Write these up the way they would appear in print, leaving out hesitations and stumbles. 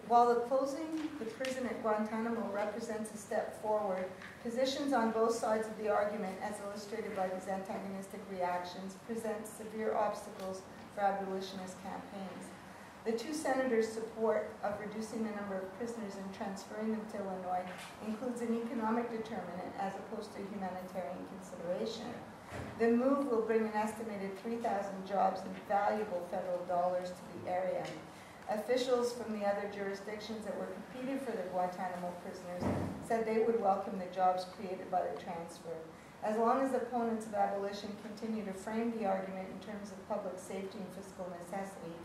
While the closing the prison at Guantanamo represents a step forward, positions on both sides of the argument, as illustrated by these antagonistic reactions, present severe obstacles for abolitionist campaigns. The two senators' support of reducing the number of prisoners and transferring them to Illinois includes an economic determinant as opposed to humanitarian consideration. The move will bring an estimated 3,000 jobs and valuable federal dollars to the area. Officials from the other jurisdictions that were competing for the Guantanamo prisoners said they would welcome the jobs created by the transfer. As long as opponents of abolition continue to frame the argument in terms of public safety and fiscal necessity,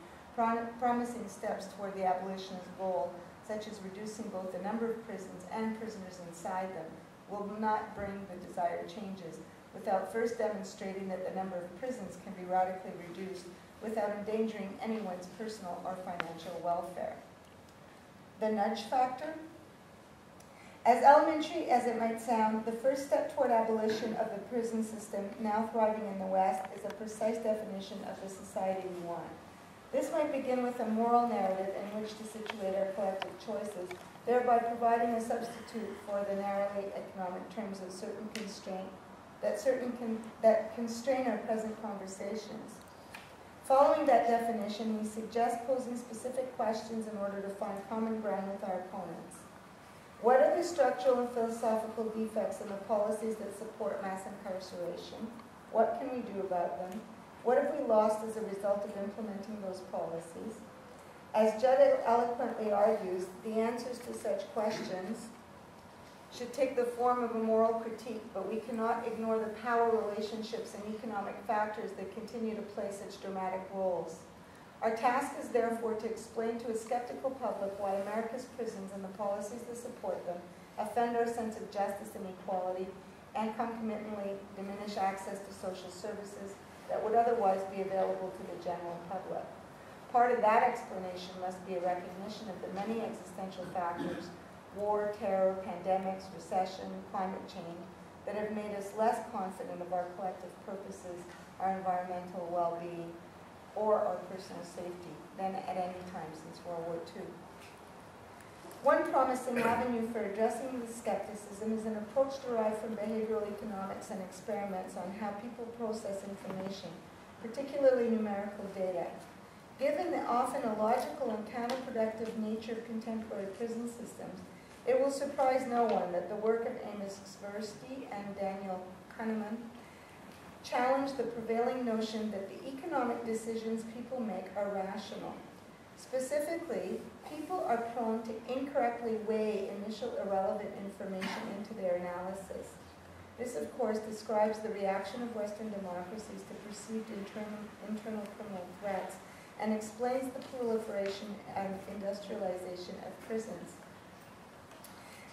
promising steps toward the abolitionist goal, such as reducing both the number of prisons and prisoners inside them, will not bring the desired changes without first demonstrating that the number of prisons can be radically reduced without endangering anyone's personal or financial welfare. The nudge factor? As elementary as it might sound, the first step toward abolition of the prison system, now thriving in the West, is a precise definition of the society we want. This might begin with a moral narrative in which to situate our collective choices, thereby providing a substitute for the narrowly economic terms of certain constraint that constrain our present conversations. Following that definition, we suggest posing specific questions in order to find common ground with our opponents. What are the structural and philosophical defects in the policies that support mass incarceration? What can we do about them? What have we lost as a result of implementing those policies? As Judd eloquently argues, the answers to such questions should take the form of a moral critique, but we cannot ignore the power relationships and economic factors that continue to play such dramatic roles. Our task is therefore to explain to a skeptical public why America's prisons and the policies that support them offend our sense of justice and equality and concomitantly diminish access to social services that would otherwise be available to the general public. Part of that explanation must be a recognition of the many existential factors, war, terror, pandemics, recession, climate change, that have made us less confident of our collective purposes, our environmental well-being, or our personal safety than at any time since World War II. One promising avenue for addressing this skepticism is an approach derived from behavioral economics and experiments on how people process information, particularly numerical data. Given the often illogical and counterproductive nature of contemporary prison systems, it will surprise no one that the work of Amos Tversky and Daniel Kahneman challenge the prevailing notion that the economic decisions people make are rational. Specifically, people are prone to incorrectly weigh initial irrelevant information into their analysis. This, of course, describes the reaction of Western democracies to perceived internal criminal threats and explains the proliferation and industrialization of prisons.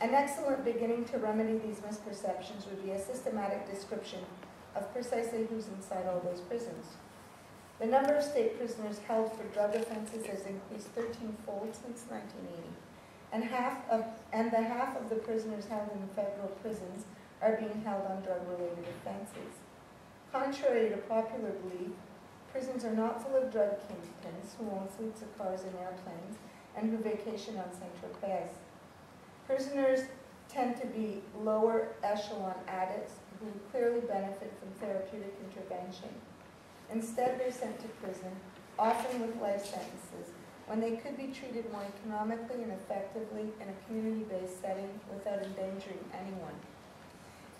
An excellent beginning to remedy these misperceptions would be a systematic description of precisely who's inside all those prisons. The number of state prisoners held for drug offenses has increased 13-fold since 1980, and the half of the prisoners held in federal prisons are being held on drug-related offenses. Contrary to popular belief, prisons are not full of drug kingpins who own fleets of cars and airplanes and who vacation on Saint-Tropez. Prisoners tend to be lower echelon addicts who clearly benefit from therapeutic intervention. Instead, they're sent to prison, often with life sentences, when they could be treated more economically and effectively in a community-based setting without endangering anyone.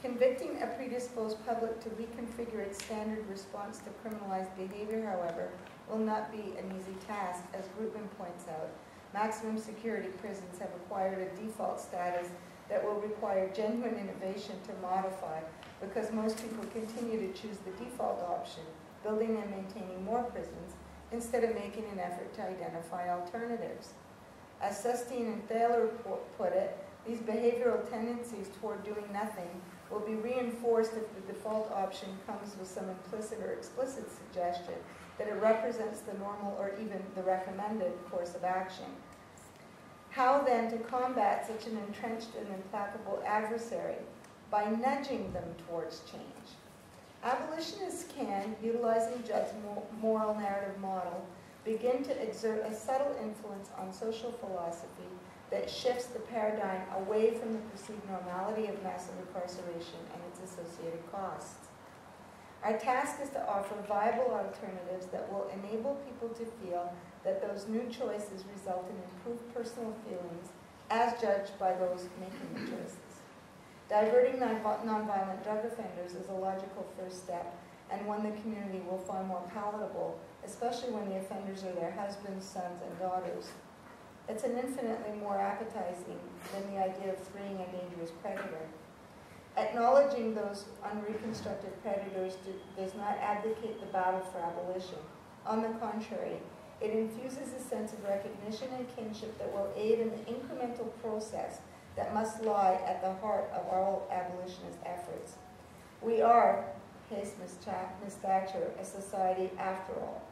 Convicting a predisposed public to reconfigure its standard response to criminalized behavior, however, will not be an easy task. As Grootman points out, maximum security prisons have acquired a default status that will require genuine innovation to modify, because most people continue to choose the default option, building and maintaining more prisons, instead of making an effort to identify alternatives. As Sustine and Thaler put it, these behavioral tendencies toward doing nothing will be reinforced if the default option comes with some implicit or explicit suggestion that it represents the normal or even the recommended course of action. How then to combat such an entrenched and implacable adversary? By nudging them towards change. Abolitionists can, utilizing Judd's moral narrative model, begin to exert a subtle influence on social philosophy that shifts the paradigm away from the perceived normality of massive incarceration and its associated costs. Our task is to offer viable alternatives that will enable people to feel that those new choices result in improved personal feelings as judged by those making the choices. Diverting nonviolent drug offenders is a logical first step, and one the community will find more palatable, especially when the offenders are their husbands, sons, and daughters. It's an infinitely more appetizing than the idea of freeing a dangerous predator. Acknowledging those unreconstructed predators does not advocate the battle for abolition. On the contrary, it infuses a sense of recognition and kinship that will aid in the incremental process that must lie at the heart of all abolitionist efforts. We are, Miss Thatcher, a society after all.